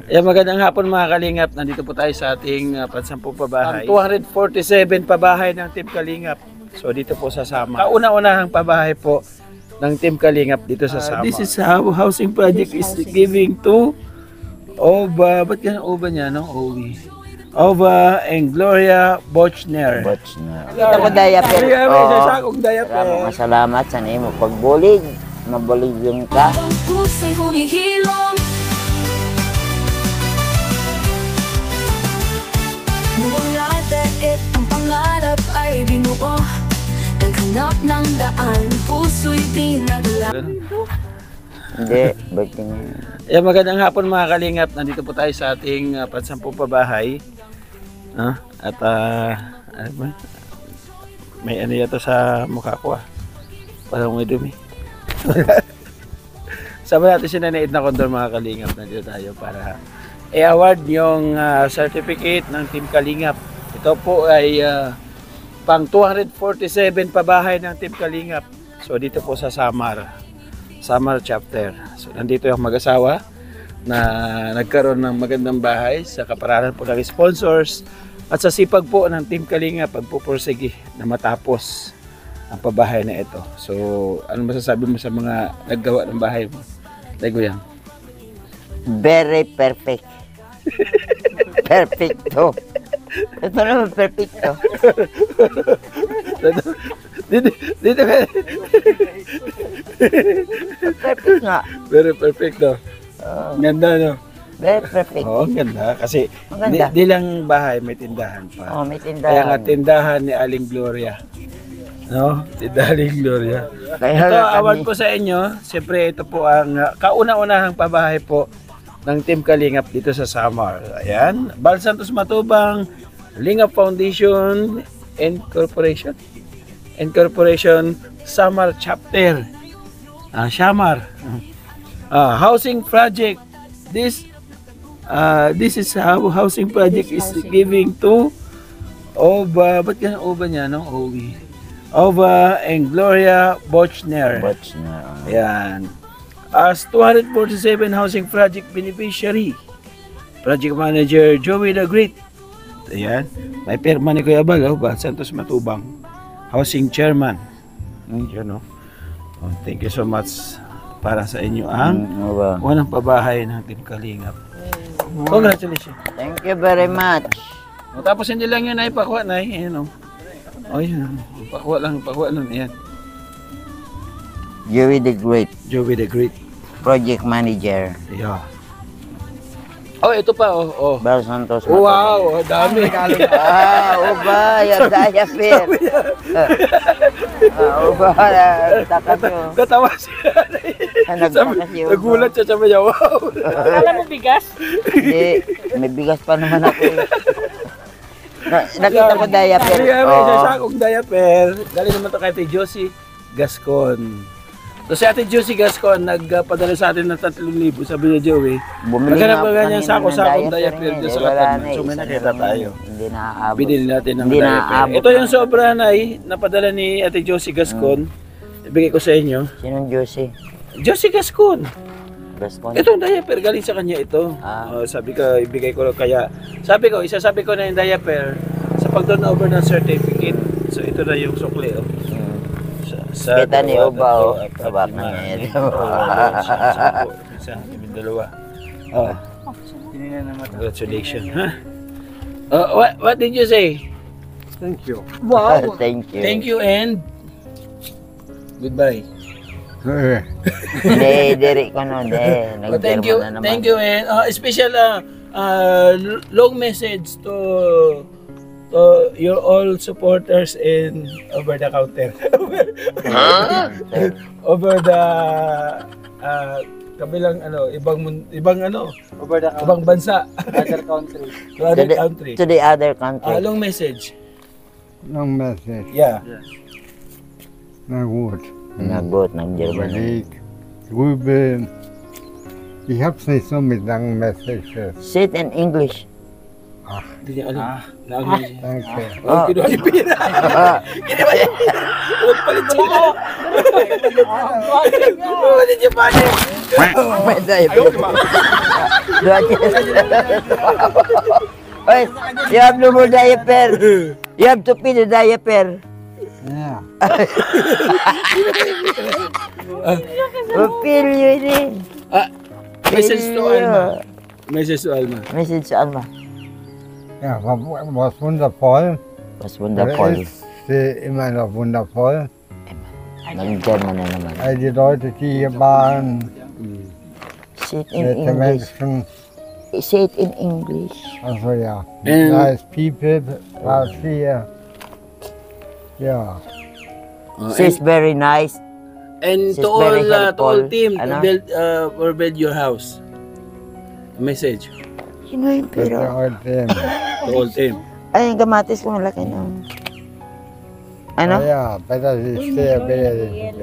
Magandang hapon mga Kalingap. Nandito po tayo sa ating pansampung pabahay. 247 pabahay ng Team Kalingap. So dito po sa Samar. Kauna-unahang pabahay po ng Team Kalingap dito sa Samar. This is how housing project is giving to Oba. Ba't yan Oba niya? No? Oba and Gloria Bochner. Ito ko diaper. Sasakong diaper. Masalamat sa nimo pagbulig. Mabulig yung ka. Pusa'y humihilom. Mula daig ang pangarap ay binuo. Naghanap ng daan, puso'y pinaglaan. Hindi, ba't yun? Magandang hapon mga Kalingap. Nandito po tayo sa ating pansampung pabahay. At may ano yata sa mukha ko Parang may dumi. Sama natin si Nanay Edna Condor mga Kalingap. Nandito tayo para i-award yung certificate ng Team Kalingap. Ito po ay pang 247 pabahay ng Team Kalingap. So dito po sa Samar chapter. So nandito yung mag-asawa na nagkaroon ng magandang bahay sa kapararan po ng sponsors at sa sipag po ng Team Kalingap pagpupursige na matapos ang pabahay na ito. So ano masasabi mo sa mga naggawa ng bahay mo? Daguyang. Very perfect. Perfecto. Ito naman perfecto. Dito Perfect nga. Very perfect no. Ganda no. Very perfect. Oo, ganda. Kasi di lang bahay, may tindahan pa. May tindahan. Kaya nga tindahan ni Aling Gloria. No? Tindahan ni Gloria. Ito, award po sa inyo. Siyempre, ito po ang kauna-unahang pabahay po ng Team Kalingap dito sa Samar. Ayan. Bal Santos Matubang, Lingap Foundation, Incorporation, Samar Chapter. Samar. Housing project. This is how housing project is giving to Oba. Ba't yan Oba niya? No? Oba and Gloria Bochner. Ayan. As 247 housing project beneficiary, project manager Joey the Great. Ayan. May perma ni Kuya Bal, Santos Matubang, housing chairman. Yun, no? Thank you so much para sa inyo ang unang pabahay ng Team Kalingap. Congratulations. Thank you very much. Tapos hindi lang yun ay pakuha na yun. Yun. Pakuha lang. Ayan. Joey the Great. Project manager. Yeah. Ito pa Bal Santos. Wow, dami. Oba, yung diaper. Oba, takas nyo. Natawa siya. Nagulat siya niya. Wow. Akala mo bigas? Hindi, may bigas pa naman ako. Nakita ko diaper. May sakong diaper. Galing naman ito kay Ate Josie Gascon. So si Ate Josie Gascon nagpadala sa atin ng 3,000. Sabi niya Joey, maghanap ka ganyan sakong diaper dyan sa Katman. So may nakita tayo. Hindi naaabot. Binili natin ng diaper. Ito yung sobra napadala ni Ate Josie Gascon. Ibigay ko sa inyo. Sinong Josie? Josie Gascon. Itong diaper, galing sa kanya ito. Sabi ko, ibigay ko kaya. Isasabi ko na yung diaper sa pag-turnover ng certificate. So ito na yung sukli. Kita ni Oba, tabak na niya ito. Isa, dalawa. Congratulations. What did you say? Thank you. Wow. Thank you. Thank you and goodbye. Hindi, diri ko no. Thank you and special long message to your all supporters in over the counter. Over the kabilang ibang bansa. Other country. To the other country. Long message. Long message. Yeah. Nagot. Ng Germany. Ich habe es nicht so mit langen Messages. Sit in English. Hindi niya alam. Danke. Kinuha yung pira. Kinuha yung pira. Palit sila. Palit yung money. May diaper. Hey, you have no more diaper. You have to pee the diaper. Yeah. Feel you din. Message to Alma. Message to Alma. Message sa Alma. Ja, was wundervoll. Was wonderful. Ist immer noch wundervoll. Nag-German na naman. All die Leute, die hier waren, Say it in nette English. Menschen, Say it in English. also ja, And- nice people, was hier. Ja, She's very nice. And She's to all, very to all helpful. team, Ano? build your house. Message Sino yung bitte pero? heute. to all team. Ay, yung kamatis ko malaki na. Ano? Ja, besser ist sehr billig.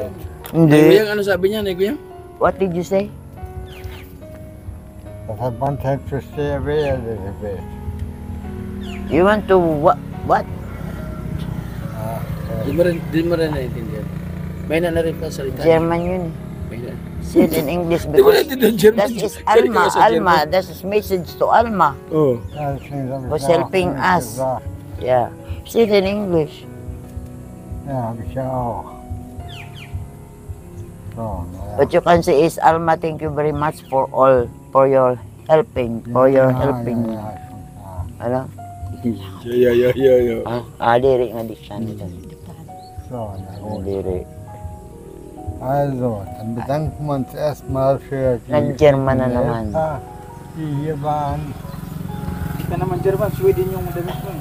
Hindi. Neguyang, ano sabi niya, Neguyang? What did you say? Das hat man halt zu sehr billig. You want to what? What? Di mo rin naiintindihan. May na rin pa salita. German yun. May na. Say it in English Di mo because naiintindihan German. that is Galing Alma. ka sa Alma. German. That is message to Alma. Oh. Ja, deswegen hab ich Was ja auch helping nicht us. gesagt. Yeah. Say it in English. Ja, hab ich ja auch. So, naja. What you can say is, Alma, thank you very much for all, for your helping, for your helping. Ja, schon klar. Ano? Yeah. Diri nga di siya nito. So, na gut. Diri. Also, dann bedanken wir uns erstmal für die Nag-German na naman. Helfer, die hier waren. Kita naman German, Sweden yung damit mo.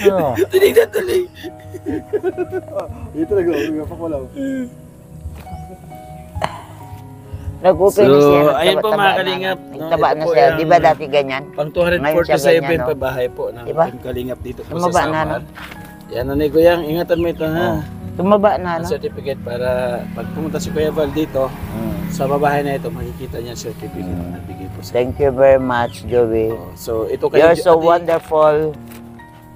Ja, Tuloy na tuloy. Ito talaga, hindi pa wala. Nag-open na siya. So, ayun po nagtaba- mga taba kalingap. na. No, Nagtaba ito na po siya. yung- Di ba dati ganyan? Pang Ngayon siya 247 ganyan, no? pa bahay po ng Diba? Team Kalingap dito po Tumaba sa na, Samar. Yan na ni Kuyang, ingatan mo ito ha. Oh. Tumaba na, Ang no? certificate para pag pumunta si Kuya Val dito, Mm. sa babahay na ito, makikita niya ang certificate na nabigay po sa Thank you very much, Joey. Oh, so ito kayo. You're so Ate- wonderful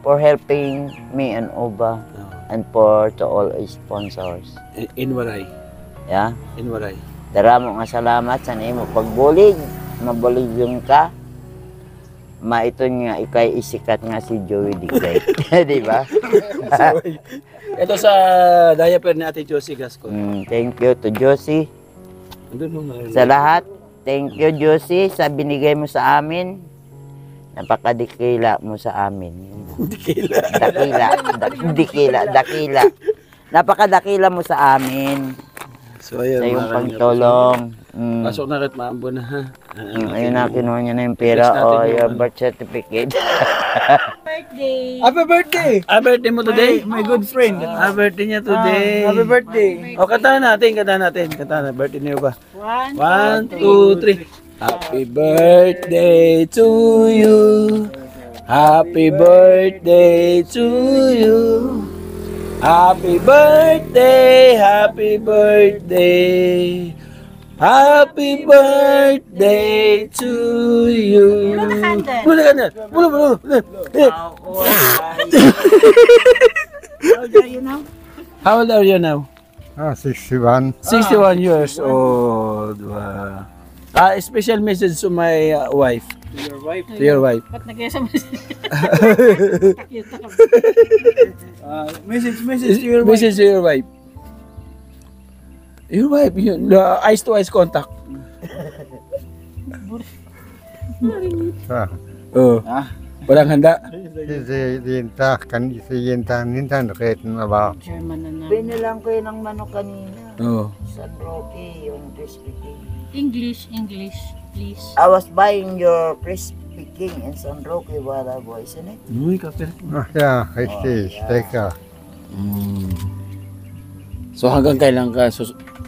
for helping me and Uba Oh, and for to all sponsors. in Waray. Yeah? In Waray. Daramo nga salamat sa nimo pagbulig. Mabulig ka. Maito nga ikay isikat nga si Joey Digay. Di ba? Ito sa diaper ni Ate Josie Gascon. Thank you to Josie. Andun mo na. Sa lahat, thank you Josie sa binigay mo sa amin. Napakadikila mo sa amin. Dakila. Napakadakila mo sa amin. So ayun. Sa iyong mga pagtulong. kalingap. Pasok na rin maambo na ha. Ayun na, kinuha niya na yung pera Text natin o yung your ano. birth certificate. Happy birthday! Happy birthday mo today? My good friend. Happy birthday niya today. Happy birthday. O, kanta natin. Kanta na. Birthday niyo ba? 1, 2, 3. Happy birthday to you. Happy birthday to you. Happy birthday, happy birthday. Happy birthday to you. Mula ka na. Mula. How old are you now? Ah, 61. 61 years old. Wow. Special message to my wife. Your wife. To your wife. Ba't nag-SM? Message to your wife. Message to your wife. Your wife, yun, eyes to eyes contact. So, Walang handa. jeden Tag, kann ich sie jeden Tag hintertreten, aber German na Binilang ko yun ng manok kanina. Oh. Sa Rocky, yung crispy king. English, please. I was buying your crispy king in San Roque while I was in it. Uy, kapir. ach ja, richtig, lecker. So hanggang kailan ka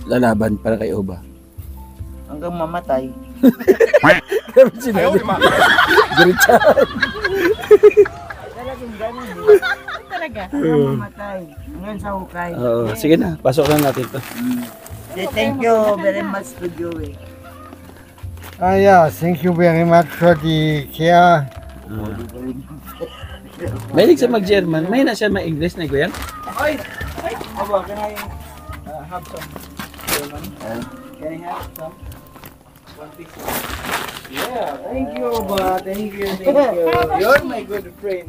lalaban para kay Oba? Hanggang mamatay. Sinabi. Diretsa. Talagang ganun. Talaga. Hanggang mamatay. Hanggang sa hukay. Oo, sige na, pasok na natin to. Thank you very much to Joey. Ah ja, thank you very much for the care. Mahilig sa mag-German. May na siya ma-English na Kuya. Aba, can I have some German? Can I have some? One piece. Yeah, thank you, Oba. Thank you, thank you. You're my good friend.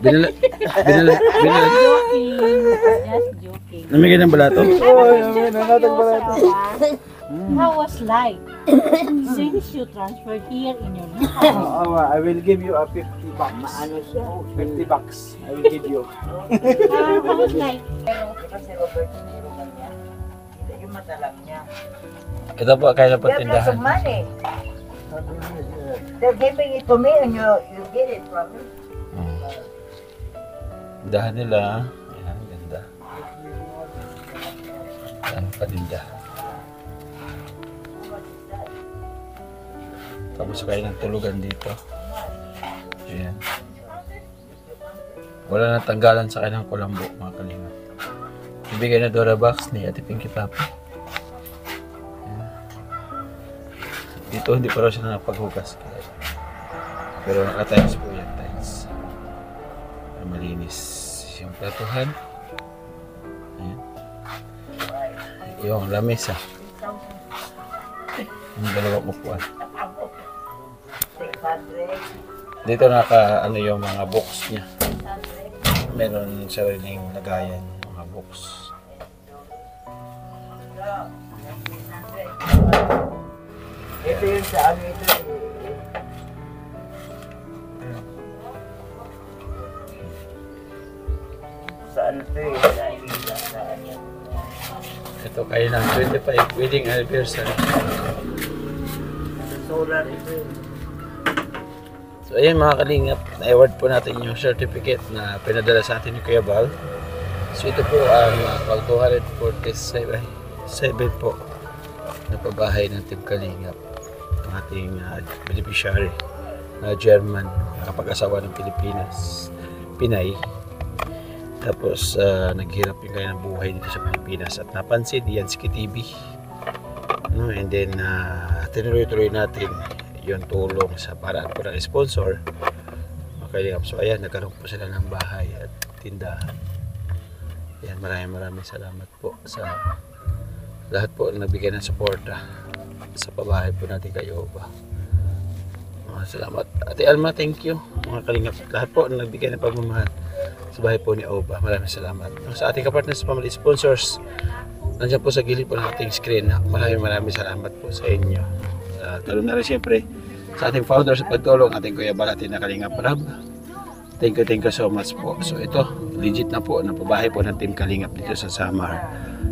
Binala. Joking. Just joking. Namigay ng balato? How was life since you transferred here in your new house? I will give you a 50 bucks. 50 bucks. I will give you. How was life? Kasi Robert De Niro man niya. Yung matalang niya. Ito po, kaya po They have lots tindahan. of money. They're giving it to me and you get it from me. Tindahan nila. Ayan, ganda. Ayan, paninda. Tapos kayo ng tulugan dito. Ayan. Wala nang tanggalan sa kanyang kulambo, mga kalingat. Ibigay na Dora Box ni Ate Pinky Papi. Ayan. Dito hindi pa raw siya napaghugas. Pero naka-tiles po yan, tiles. Malinis yung platuhan. Ayan. Yung lamesa. Yung dalawang upuan. Dito naka ano yung mga box niya. Meron sariling lagayan yung mga box. Ito yun sa ano ito. Saan ito eh? Saan yan? Ito kayo ng 25 wedding anniversary. Solar ito eh. So ayun mga kalingap, na-award po natin yung certificate na pinadala sa atin ni Kuya Val. So ito po ang pag 247 po na pabahay ng Team Kalingap. Ang ating beneficiary na German, nakapag-asawa ng Pilipinas, Pinay. Tapos naghirap yung kanya ng buhay dito sa Pilipinas at napansin yan si KTV. No, and then tinuloy-tuloy natin yung tulong sa paraan po ng sponsor. Okay, so ayan, nagkaroon po sila ng bahay at tindahan. Ayan, maraming salamat po sa lahat po na nagbigay ng suporta sa pabahay po natin kayo ba. Salamat. Ate Alma, thank you. Mga kalingap, lahat po na nagbigay ng pagmamahal sa bahay po ni Oba. Maraming salamat. Sa ating kapartners, family sponsors, nandiyan po sa gilid po ng ating screen. Maraming salamat po sa inyo. Talon na rin siyempre sa ating founder sa pagtulong, ating Kuya Balati na Kalingap Rab. Thank you so much po. So ito, legit na po, napabahay po ng Team Kalingap dito sa Samar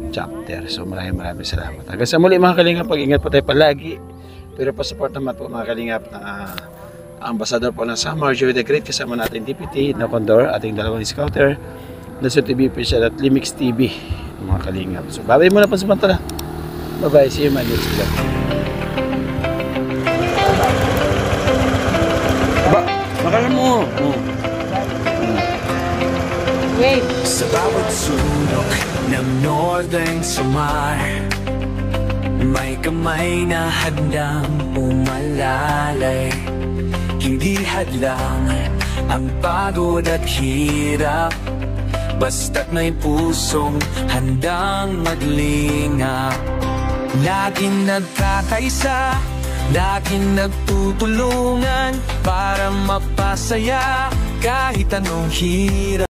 chapter. So maraming salamat. Hanggang sa muli mga Kalingap, pag-ingat po tayo palagi. Pero pa-support naman po mga Kalingap na ambassador po ng Samar, Joey the Great, kasama natin DPT, na Condor, ating dalawang scouter, Naso TV Official at Limix TV, mga Kalingap. So babay muna pa samantala. Bye-bye, see you in my next vlog. Makala mo. Wait. Sa bawat sulok ng Northern Samar, may kamay na handang umalalay. Hindi hadlang ang pagod at hirap, basta't may pusong handang maglingap. Laging nagkakaisa, laging nagtutulungan para mapasaya kahit anong hirap.